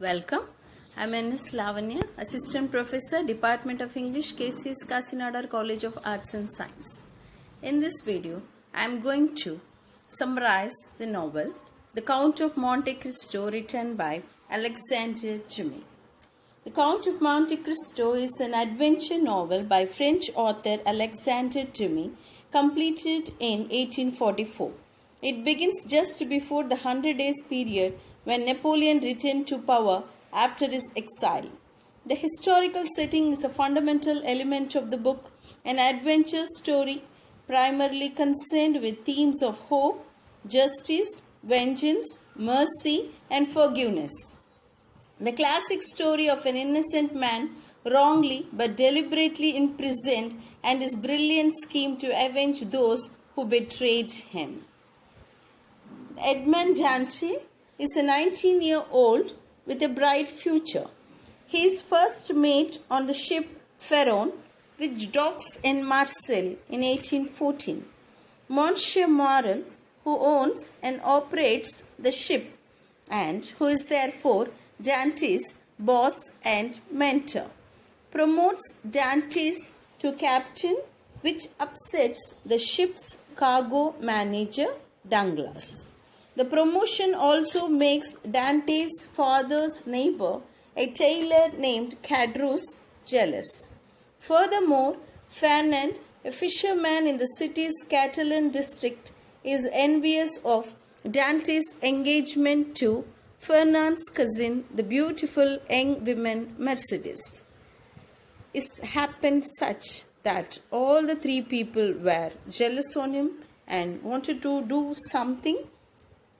Welcome. I'm Ms.N.S.Lavanya, Assistant Professor, Department of English, KCS Kasinadar College of Arts and Science. In this video, I'm going to summarize the novel, The Count of Monte Cristo, written by Alexandre Dumas. The Count of Monte Cristo is an adventure novel by French author Alexandre Dumas, completed in 1844. It begins just before the 100 Days period when Napoleon returned to power after his exile. The historical setting is a fundamental element of the book, an adventure story primarily concerned with themes of hope, justice, vengeance, mercy, and forgiveness. The classic story of an innocent man wrongly but deliberately imprisoned and his brilliant scheme to avenge those who betrayed him. Edmond Dantès is a 19-year-old with a bright future. He is first mate on the ship Pharaon, which docks in Marseille in 1814. Monsieur Morel, who owns and operates the ship and who is therefore Dantès' boss and mentor, promotes Dantès to captain, which upsets the ship's cargo manager, Douglas. The promotion also makes Dantès' father's neighbor, a tailor named Cadrus, jealous. Furthermore, Fernand, a fisherman in the city's Catalan district, is envious of Dantès' engagement to Fernand's cousin, the beautiful young woman Mercedes. It happened such that all the three people were jealous on him and wanted to do something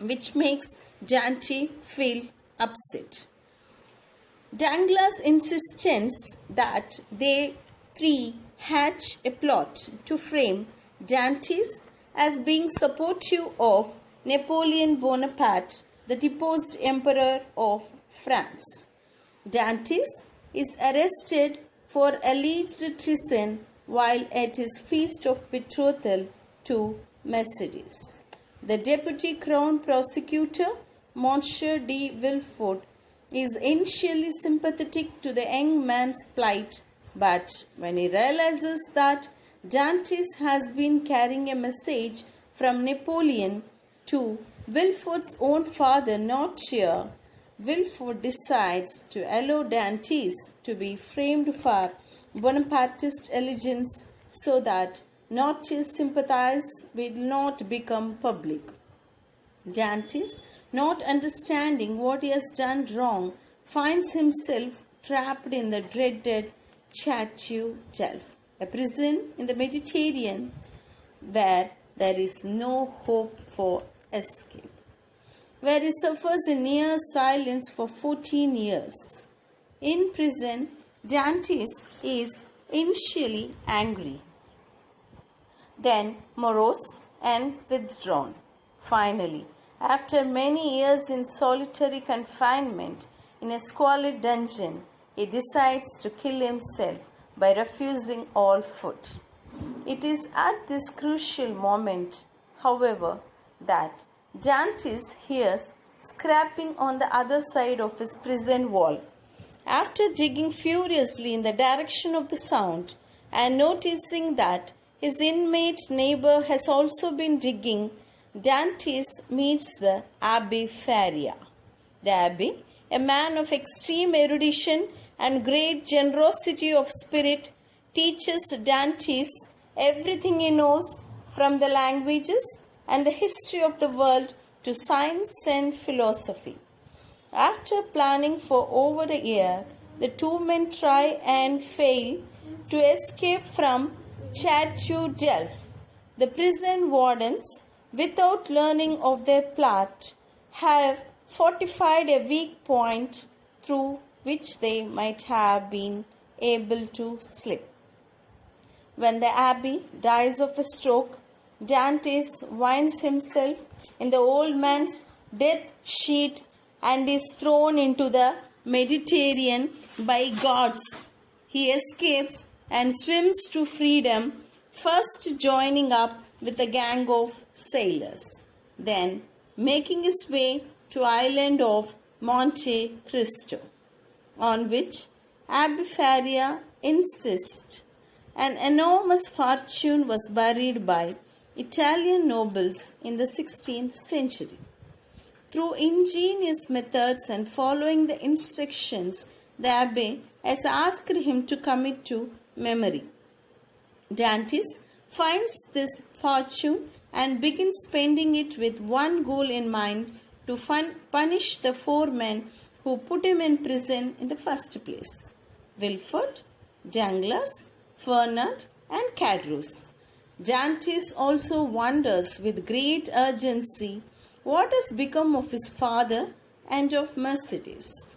which makes Dantès feel upset. Douglas' insistence that they three hatch a plot to frame Dantès as being supportive of Napoleon Bonaparte, the deposed Emperor of France. Dantès is arrested for alleged treason while at his feast of betrothal to Mercedes. The deputy crown prosecutor, Monsieur de Villefort, is initially sympathetic to the young man's plight, but when he realizes that Dantès has been carrying a message from Napoleon to Villefort's own father, Noirtier, Villefort decides to allow Dantès to be framed for Bonapartist allegiance so that Noirtier's sympathies will not become public. Dantès, not understanding what he has done wrong, finds himself trapped in the dreaded Chateau d'Elf, a prison in the Mediterranean where there is no hope for escape, where he suffers in near silence for 14 years. In prison, Dantès is initially angry, then morose and withdrawn. Finally, after many years in solitary confinement in a squalid dungeon, he decides to kill himself by refusing all food. It is at this crucial moment, however, that Dantès hears scraping on the other side of his prison wall. After digging furiously in the direction of the sound and noticing that his inmate neighbor has also been digging, Dantès meets the Abbé Faria. The Abbé, a man of extreme erudition and great generosity of spirit, teaches Dantès everything he knows from the languages and the history of the world to science and philosophy. After planning for over a year, the two men try and fail to escape from Chateau d'Elf. The prison wardens, without learning of their plot, have fortified a weak point through which they might have been able to slip. When the abbé dies of a stroke, Dantès winds himself in the old man's death sheet and is thrown into the Mediterranean by gods. He escapes and swims to freedom, first joining up with a gang of sailors, then making his way to island of Monte, Cristo, on which Abbe Faria insists an enormous fortune was buried by Italian nobles in the 16th century. Through ingenious methods and following the instructions the Abbe has asked him to commit to memory, Dantes finds this fortune and begins spending it with one goal in mind: to punish the four men who put him in prison in the first place: Wilford, Danglars, Fernand, and Cadrus. Dantes also wonders with great urgency what has become of his father and of Mercedes.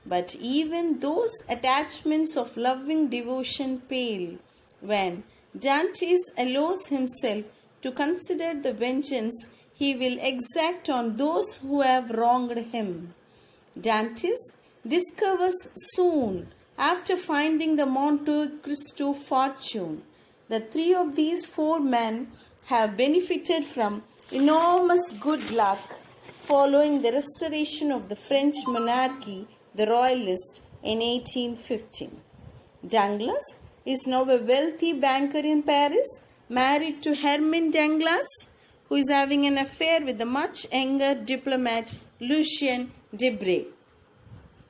But even those attachments of loving devotion pale when Dantes allows himself to consider the vengeance he will exact on those who have wronged him. Dantes discovers soon after finding the Monte Cristo fortune that three of these four men have benefited from enormous good luck following the restoration of the French monarchy, the Royalists, in 1815. Danglars is now a wealthy banker in Paris, married to Hermine Danglars, who is having an affair with the much younger diplomat Lucien Debray.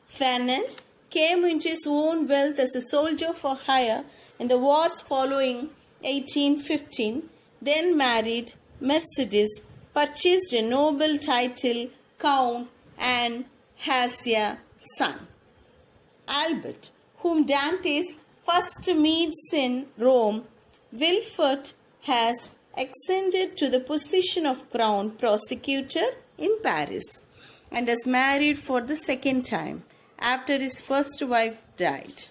Fernand came into his own wealth as a soldier for hire in the wars following 1815, then married Mercedes, purchased a noble title, Count, and has a son. Albert, whom Dantes first meets in Rome, Wilford has ascended to the position of crown prosecutor in Paris and is married for the second time after his first wife died.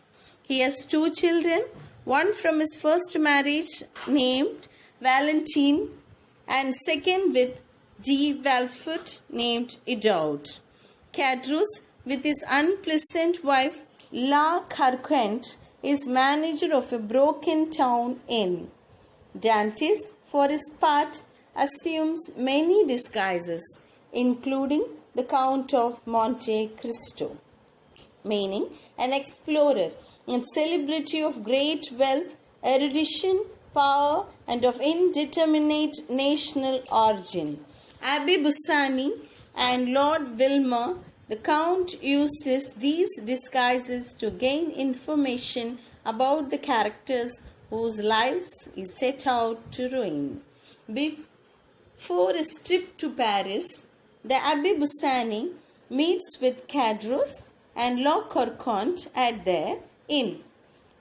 He has two children, one from his first marriage named Valentine and second with D. Walford named Idoud. Cadrus, with his unpleasant wife La Carquent, is manager of a broken town inn. Dantes, for his part, assumes many disguises, including the Count of Monte Cristo, meaning an explorer and celebrity of great wealth, erudition, power, and of indeterminate national origin. Abbe Busoni and Lord Wilmer, the Count uses these disguises to gain information about the characters whose lives he set out to ruin. Before his trip to Paris, the Abbe Busoni meets with Cadrus and La Carquent at their inn.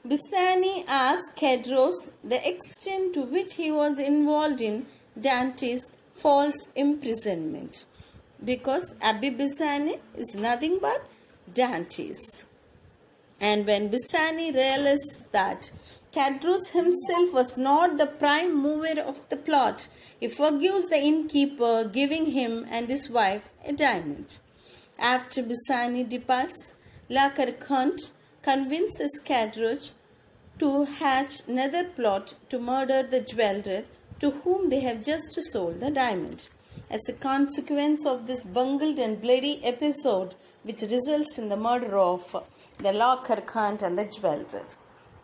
Busoni asks Cadrus the extent to which he was involved in Dantes' false imprisonment, because Abbe Busoni is nothing but Dantes. And when Busoni realizes that Cadrus himself was not the prime mover of the plot, he forgives the innkeeper, giving him and his wife a diamond. After Busoni departs, La Carquent convinces Cadrus to hatch another plot to murder the jeweler to whom they have just sold the diamond. As a consequence of this bungled and bloody episode, which results in the murder of the La Carquent and the jeweler,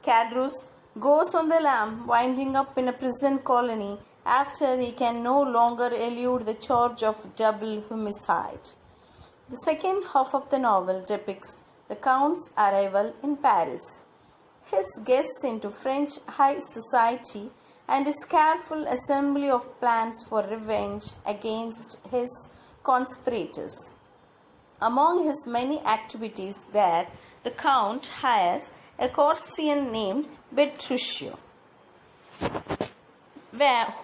Cadrus goes on the lam, winding up in a prison colony after he can no longer elude the charge of double homicide. The second half of the novel depicts the Count's arrival in Paris, his guests into French high society, and his careful assembly of plans for revenge against his conspirators. Among his many activities there, the Count hires a courtier named Bertuccio,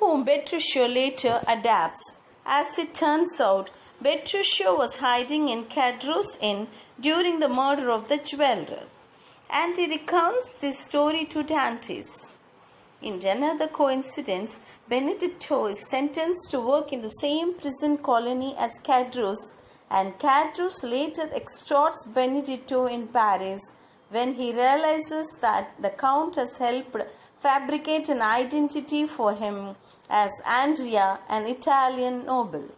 whom Bertuccio later adapts. As it turns out, Bertuccio was hiding in Cadrus' inn during the murder of the jeweler, and he recounts this story to Dantes. In another coincidence, Benedetto is sentenced to work in the same prison colony as Cadrus, and Cadrus later extorts Benedetto in Paris when he realizes that the Count has helped fabricate an identity for him as Andrea, an Italian noble.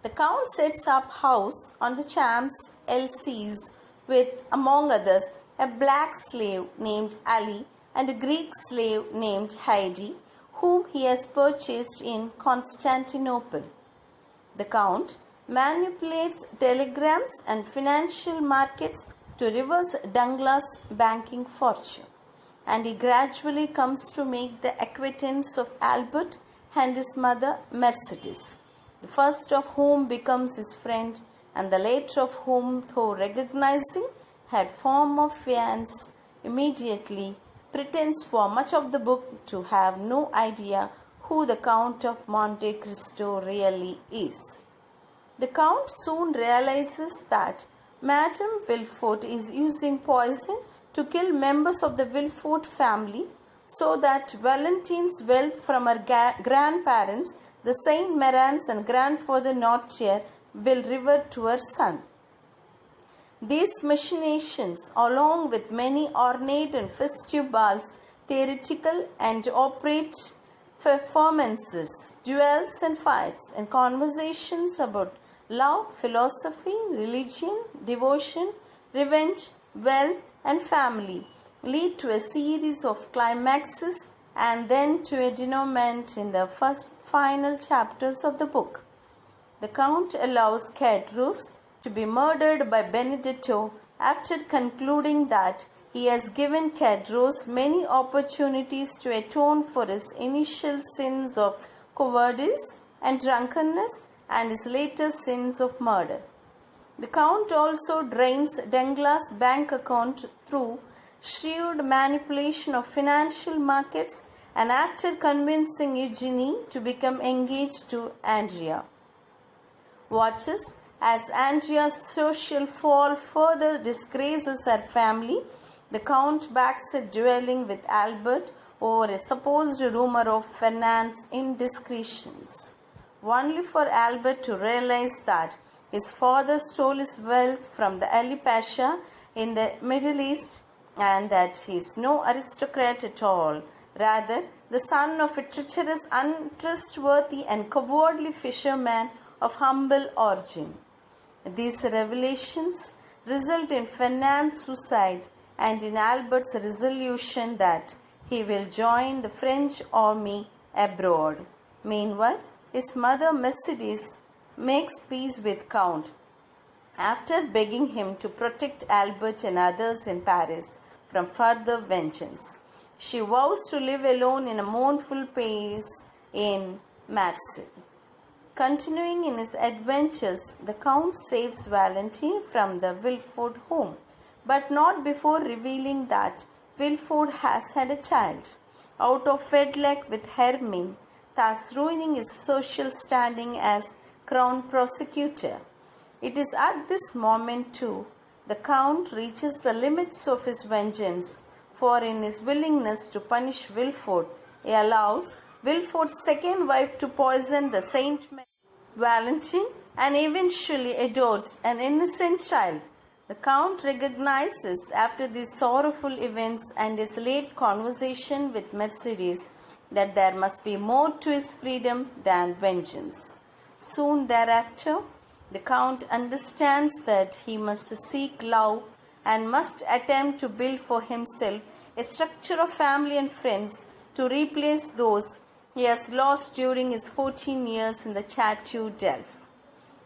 The Count sets up house on the Champs-Élysées with, among others, a black slave named Ali and a Greek slave named Heidi, whom he has purchased in Constantinople. The Count manipulates telegrams and financial markets to reverse Douglas' banking fortune, and he gradually comes to make the acquaintance of Albert and his mother Mercedes, the first of whom becomes his friend, and the later of whom, though recognizing her form of fiancé immediately, pretends for much of the book to have no idea who the Count of Monte Cristo really is. The Count soon realizes that Madame Villefort is using poison to kill members of the Villefort family, so that Valentine's wealth from her grandparents, the Saint Marans and grandfather Noirtier, will revert to her son. These machinations, along with many ornate and festive balls, theatrical and operate performances, duels and fights, and conversations about love, philosophy, religion, devotion, revenge, wealth, and family, lead to a series of climaxes and then to a denouement in the final chapters of the book. The Count allows Caderousse to be murdered by Benedetto after concluding that he has given Caderousse many opportunities to atone for his initial sins of cowardice and drunkenness and his later sins of murder. The Count also drains Douglas' bank account through shrewd manipulation of financial markets and after convincing Eugenie to become engaged to Andrea, watches as Andrea's social fall further disgraces her family. The Count backs a dueling with Albert over a supposed rumor of Fernand's indiscretions, only for Albert to realize that his father stole his wealth from the Ali Pasha in the Middle East and that he is no aristocrat at all, rather the son of a treacherous, untrustworthy and cowardly fisherman of humble origin. These revelations result in Fernand's suicide and in Albert's resolution that he will join the French army abroad. Meanwhile, his mother Mercedes makes peace with Count after begging him to protect Albert and others in Paris from further vengeance. She vows to live alone in a mournful pace in Marseille. Continuing in his adventures, the Count saves Valentine from the Villefort home, but not before revealing that Villefort has had a child out of wedlock with Hermine, thus ruining his social standing as crown prosecutor. It is at this moment, too, the Count reaches the limits of his vengeance, for in his willingness to punish Villefort, he allows Villefort's second wife to poison the Saint Valentine and eventually adopts an innocent child. The Count recognizes after these sorrowful events and his late conversation with Mercedes that there must be more to his freedom than vengeance. Soon thereafter, the Count understands that he must seek love and must attempt to build for himself a structure of family and friends to replace those he has lost during his 14 years in the Chateau d'Elf.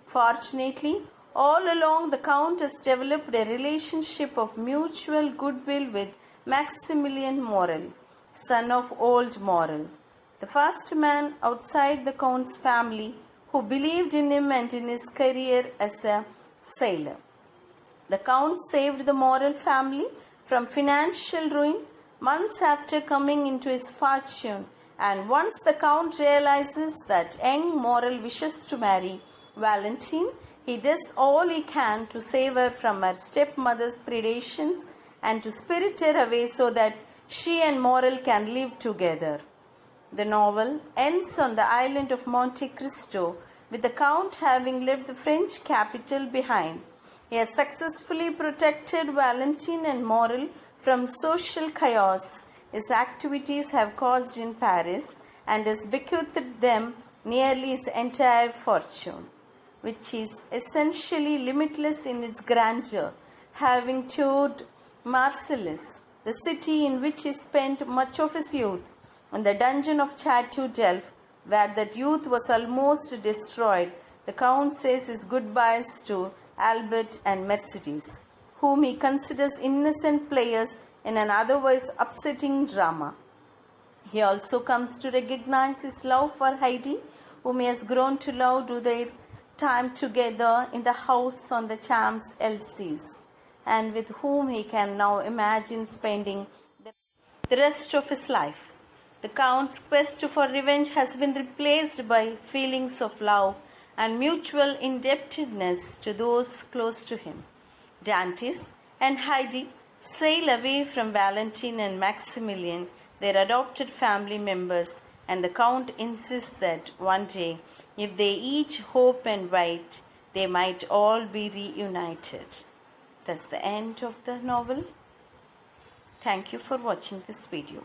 Fortunately, all along the Count has developed a relationship of mutual goodwill with Maximilien Morrel, son of old Morrel, the first man outside the Count's family who believed in him and in his career as a sailor. The Count saved the Morrel family from financial ruin months after coming into his fortune, and once the Count realizes that young Morrel wishes to marry Valentine, he does all he can to save her from her stepmother's predations and to spirit her away so that she and Morrel can live together. The novel ends on the island of Monte Cristo with the Count having left the French capital behind. He has successfully protected Valentine and Morrel from social chaos his activities have caused in Paris and has bequeathed them nearly his entire fortune. which is essentially limitless in its grandeur, having toured Marseilles, the city in which he spent much of his youth, and the dungeon of Chateau d'Elf, where that youth was almost destroyed, the Count says his goodbyes to Albert and Mercedes, whom he considers innocent players in an otherwise upsetting drama. He also comes to recognize his love for Heidi, whom he has grown to love through their time together in the house on the Champs-Élysées, and with whom he can now imagine spending the rest of his life. The Count's quest for revenge has been replaced by feelings of love and mutual indebtedness to those close to him. Dantes and Heidi sail away from Valentine and Maximilian, their adopted family members, and the Count insists that one day, if they each hope and wait, they might all be reunited. That's the end of the novel. Thank you for watching this video.